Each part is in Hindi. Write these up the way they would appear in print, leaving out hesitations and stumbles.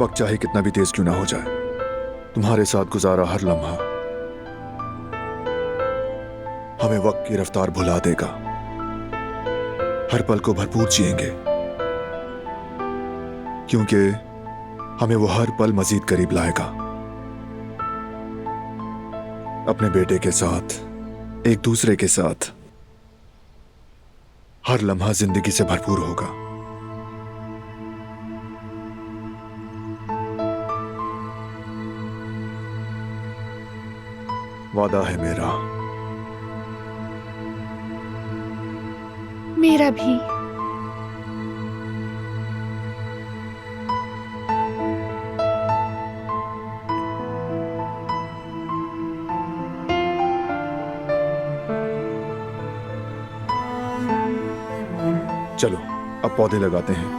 वक्त चाहे कितना भी तेज क्यों ना हो जाए, तुम्हारे साथ गुजारा हर लम्हा हमें वक्त की रफ्तार भुला देगा। हर पल को भरपूर जिएंगे, क्योंकि हमें वो हर पल मजीद करीब लाएगा। अपने बेटे के साथ, एक दूसरे के साथ हर लम्हा जिंदगी से भरपूर होगा। वादा है मेरा। मेरा भी। चलो अब पौधे लगाते हैं,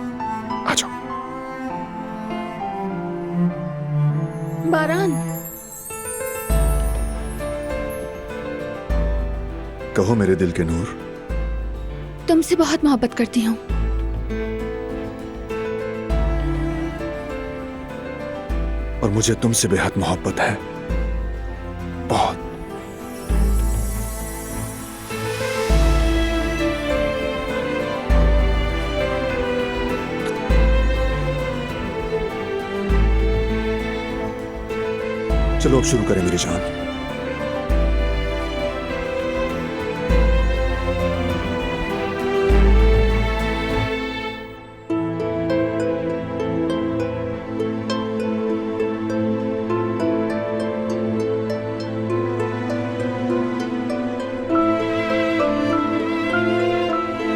आ जाओ। बारान, कहो मेरे दिल के नूर। तुमसे बहुत मोहब्बत करती हूँ। और मुझे तुमसे बेहद मोहब्बत है, बहुत। चलो अब शुरू करें मेरी जान।